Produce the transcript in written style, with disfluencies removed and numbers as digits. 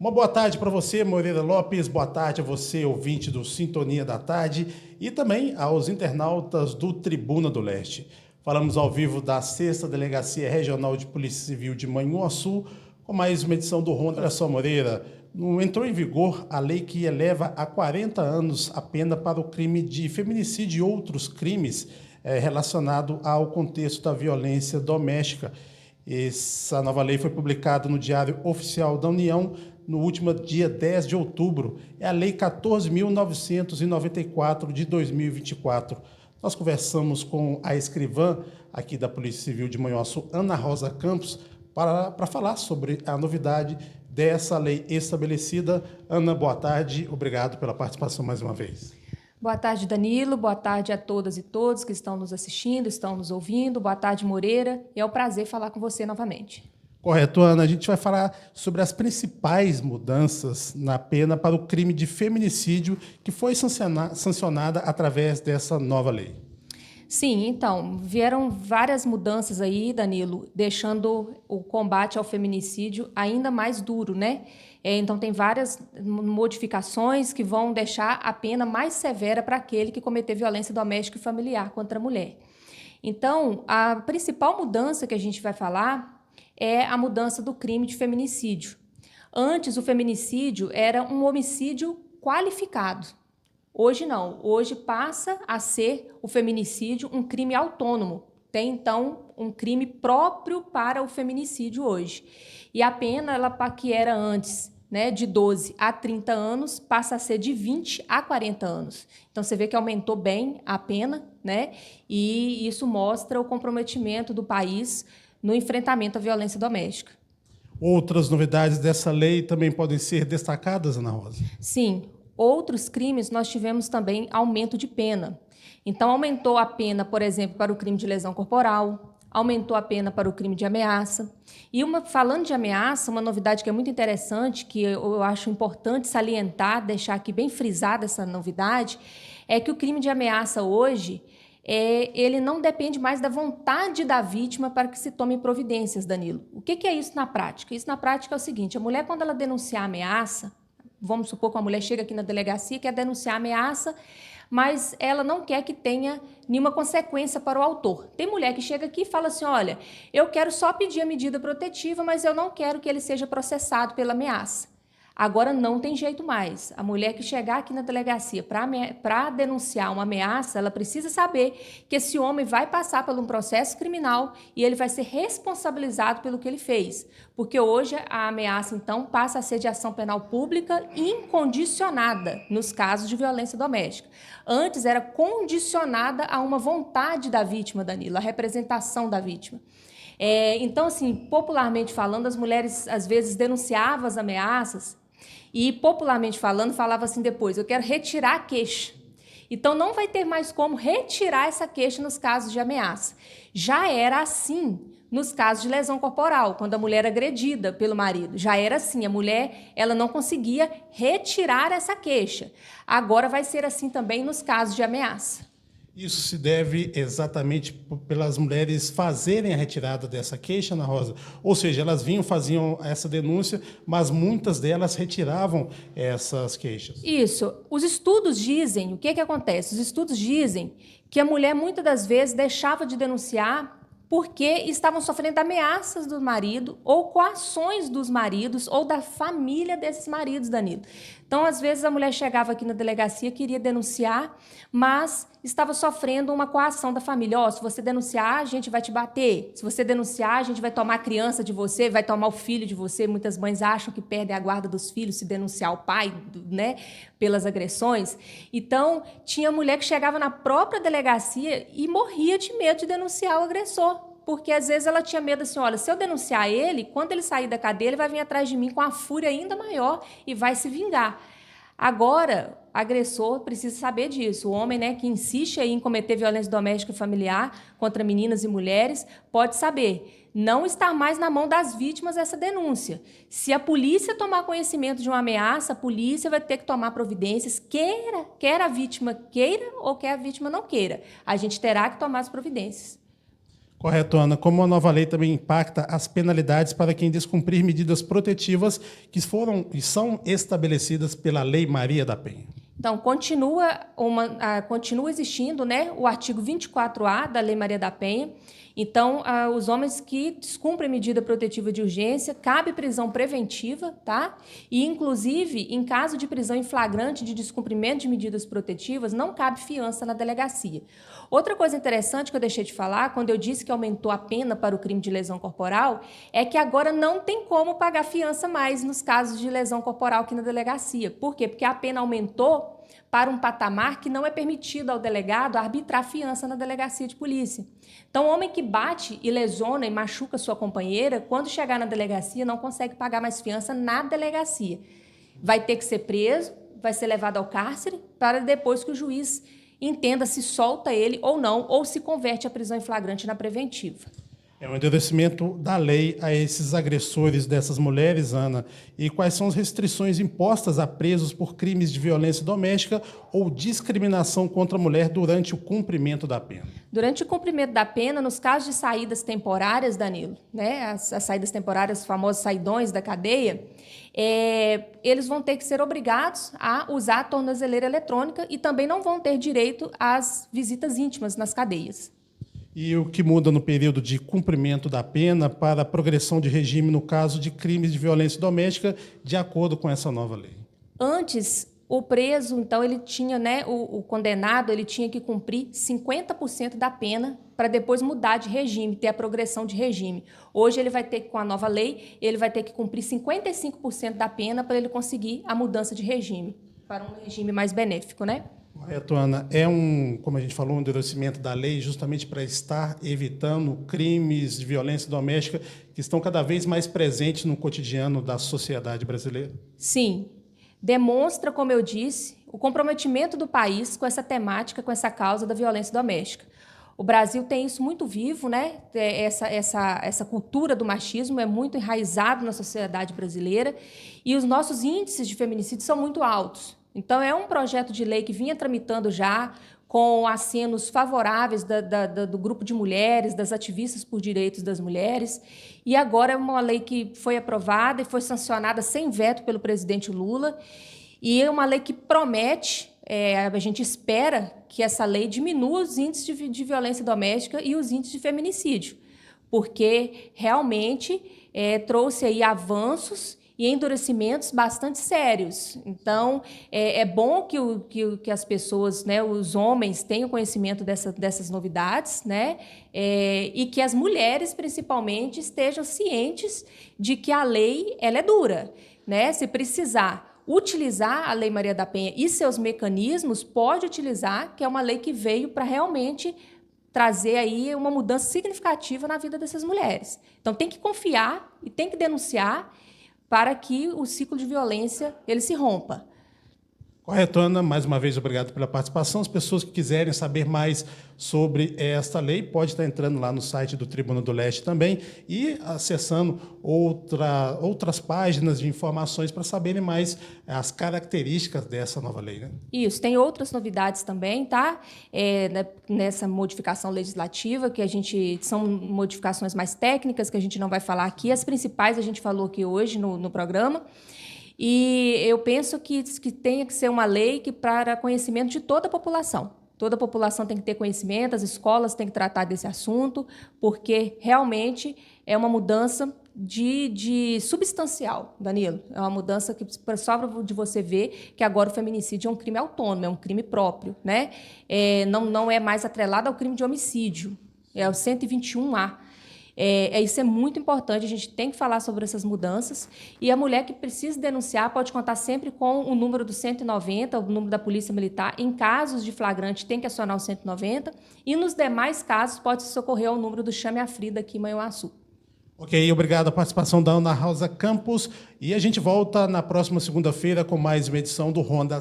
Uma boa tarde para você, Moreira Lopes. Boa tarde a você, ouvinte do Sintonia da Tarde, e também aos internautas do Tribuna do Leste. Falamos ao vivo da 6ª Delegacia Regional de Polícia Civil de Manhuaçu, com mais uma edição do Ronda. Olha só, Moreira, entrou em vigor a lei que eleva a 40 anos a pena para o crime de feminicídio e outros crimes relacionados ao contexto da violência doméstica. Essa nova lei foi publicada no Diário Oficial da União no último dia 10 de outubro. É a Lei 14.994 de 2024. Nós conversamos com a escrivã aqui da Polícia Civil de Manhuaçu, Ana Rosa Campos, para falar sobre a novidade dessa lei estabelecida. Ana, boa tarde. Obrigado pela participação mais uma vez. Boa tarde, Danilo. Boa tarde a todas e todos que estão nos assistindo, estão nos ouvindo. Boa tarde, Moreira. E é um prazer falar com você novamente. Correto, Ana. A gente vai falar sobre as principais mudanças na pena para o crime de feminicídio que foi sancionada através dessa nova lei. Sim, então, vieram várias mudanças aí, Danilo, deixando o combate ao feminicídio ainda mais duro, né? Então, tem várias modificações que vão deixar a pena mais severa para aquele que cometer violência doméstica e familiar contra a mulher. Então, a principal mudança que a gente vai falar é a mudança do crime de feminicídio. Antes, o feminicídio era um homicídio qualificado. Hoje não. Hoje passa a ser o feminicídio um crime autônomo. Tem, então, um crime próprio para o feminicídio hoje. E a pena, ela, que era antes, né, de 12 a 30 anos, passa a ser de 20 a 40 anos. Então, você vê que aumentou bem a pena, né? E isso mostra o comprometimento do país no enfrentamento à violência doméstica. Outras novidades dessa lei também podem ser destacadas, Ana Rosa? Sim. Outros crimes, nós tivemos também aumento de pena. Então, aumentou a pena, por exemplo, para o crime de lesão corporal, aumentou a pena para o crime de ameaça. E falando de ameaça, uma novidade que é muito interessante, que eu acho importante salientar, deixar aqui bem frisada essa novidade, é que o crime de ameaça hoje, ele não depende mais da vontade da vítima para que se tome providências, Danilo. O que é isso na prática? Isso na prática é o seguinte: a mulher, quando ela denunciar a ameaça, vamos supor que uma mulher chega aqui na delegacia e quer denunciar a ameaça, mas ela não quer que tenha nenhuma consequência para o autor. Tem mulher que chega aqui e fala assim: olha, eu quero só pedir a medida protetiva, mas eu não quero que ele seja processado pela ameaça. Agora não tem jeito mais. A mulher que chegar aqui na delegacia para denunciar uma ameaça, ela precisa saber que esse homem vai passar por um processo criminal e ele vai ser responsabilizado pelo que ele fez. Porque hoje a ameaça, então, passa a ser de ação penal pública incondicionada nos casos de violência doméstica. Antes era condicionada a uma vontade da vítima, Danilo, a representação da vítima. Então, assim, popularmente falando, as mulheres às vezes denunciavam as ameaças e, popularmente falando, falava assim depois: eu quero retirar a queixa. Então, não vai ter mais como retirar essa queixa nos casos de ameaça. Já era assim nos casos de lesão corporal, quando a mulher era agredida pelo marido. Já era assim, a mulher ela não conseguia retirar essa queixa. Agora vai ser assim também nos casos de ameaça. Isso se deve exatamente pelas mulheres fazerem a retirada dessa queixa, Ana Rosa? Ou seja, elas faziam essa denúncia, mas muitas delas retiravam essas queixas. Isso. Os estudos dizem, o que acontece? Os estudos dizem que a mulher muitas das vezes deixava de denunciar porque estavam sofrendo ameaças do marido ou coações dos maridos ou da família desses maridos, Danilo. Então, às vezes, a mulher chegava aqui na delegacia, queria denunciar, mas estava sofrendo uma coação da família. Se você denunciar, a gente vai te bater. Se você denunciar, a gente vai tomar a criança de você, vai tomar o filho de você. Muitas mães acham que perdem a guarda dos filhos se denunciar o pai, né, pelas agressões. Então, tinha mulher que chegava na própria delegacia e morria de medo de denunciar o agressor. Porque, às vezes, ela tinha medo assim: olha, se eu denunciar ele, quando ele sair da cadeia, ele vai vir atrás de mim com a fúria ainda maior e vai se vingar. Agora, o agressor precisa saber disso. O homem, né, que insiste aí em cometer violência doméstica e familiar contra meninas e mulheres, pode saber: não está mais na mão das vítimas essa denúncia. Se a polícia tomar conhecimento de uma ameaça, a polícia vai ter que tomar providências, quer a vítima queira ou quer a vítima não queira. A gente terá que tomar as providências. Correto, Ana. Como a nova lei também impacta as penalidades para quem descumprir medidas protetivas que foram e são estabelecidas pela Lei Maria da Penha. Então, continua existindo, né, o artigo 24A da Lei Maria da Penha. Então, os homens que descumprem medida protetiva de urgência, cabe prisão preventiva, tá? E, inclusive, em caso de prisão em flagrante de descumprimento de medidas protetivas, não cabe fiança na delegacia. Outra coisa interessante que eu deixei de falar, quando eu disse que aumentou a pena para o crime de lesão corporal, é que agora não tem como pagar fiança mais nos casos de lesão corporal aqui na delegacia. Por quê? Porque a pena aumentou para um patamar que não é permitido ao delegado arbitrar fiança na delegacia de polícia. Então, o homem que bate e lesiona e machuca sua companheira, quando chegar na delegacia, não consegue pagar mais fiança na delegacia. Vai ter que ser preso, vai ser levado ao cárcere, para depois que o juiz entenda se solta ele ou não, ou se converte a prisão em flagrante na preventiva. É um endurecimento da lei a esses agressores dessas mulheres, Ana. E quais são as restrições impostas a presos por crimes de violência doméstica ou discriminação contra a mulher durante o cumprimento da pena? Durante o cumprimento da pena, nos casos de saídas temporárias, Danilo, né, as saídas temporárias, os famosos saidões da cadeia, eles vão ter que ser obrigados a usar a tornozeleira eletrônica e também não vão ter direito às visitas íntimas nas cadeias. E o que muda no período de cumprimento da pena para a progressão de regime no caso de crimes de violência doméstica, de acordo com essa nova lei? Antes, o preso, então, ele tinha, né, o condenado, ele tinha que cumprir 50% da pena para depois mudar de regime, ter a progressão de regime. Hoje, ele vai ter, com a nova lei, ele vai ter que cumprir 55% da pena para ele conseguir a mudança de regime, para um regime mais benéfico, né? Correto, Ana. Como a gente falou, um endurecimento da lei justamente para estar evitando crimes de violência doméstica que estão cada vez mais presentes no cotidiano da sociedade brasileira? Sim. Demonstra, como eu disse, o comprometimento do país com essa temática, com essa causa da violência doméstica. O Brasil tem isso muito vivo, né? Essa cultura do machismo é muito enraizado na sociedade brasileira e os nossos índices de feminicídio são muito altos. Então, é um projeto de lei que vinha tramitando já com acenos favoráveis do grupo de mulheres, das ativistas por direitos das mulheres, e agora é uma lei que foi aprovada e foi sancionada sem veto pelo presidente Lula, e é uma lei que promete, a gente espera que essa lei diminua os índices de violência doméstica e os índices de feminicídio, porque realmente trouxe aí avanços e endurecimentos bastante sérios. Então, é bom que as pessoas, né, os homens, tenham conhecimento dessas novidades, né, e que as mulheres, principalmente, estejam cientes de que a lei ela é dura. Né? Se precisar utilizar a Lei Maria da Penha e seus mecanismos, pode utilizar, que é uma lei que veio para realmente trazer aí uma mudança significativa na vida dessas mulheres. Então, tem que confiar e tem que denunciar para que o ciclo de violência ele se rompa. Correto, Ana. Mais uma vez, obrigado pela participação. As pessoas que quiserem saber mais sobre esta lei, pode estar entrando lá no site do Tribuna do Leste também e acessando outras páginas de informações para saberem mais as características dessa nova lei. Né? Isso, tem outras novidades também, tá? Nessa modificação legislativa, são modificações mais técnicas, que a gente não vai falar aqui. As principais a gente falou aqui hoje no programa. E eu penso que tenha que ser uma lei para conhecimento de toda a população. Toda a população tem que ter conhecimento, as escolas têm que tratar desse assunto, porque realmente é uma mudança de substancial, Danilo. É uma mudança que só de você ver que agora o feminicídio é um crime autônomo, é um crime próprio. Né? Não é mais atrelado ao crime de homicídio, é o 121A. Isso é muito importante, a gente tem que falar sobre essas mudanças. E a mulher que precisa denunciar pode contar sempre com o número do 190, o número da Polícia Militar. Em casos de flagrante, tem que acionar o 190. E nos demais casos, pode socorrer ao número do Chame a Frida aqui em Manhuaçu. Ok, obrigado a participação da Ana Rosa Campos. E a gente volta na próxima segunda-feira com mais uma edição do Ronda.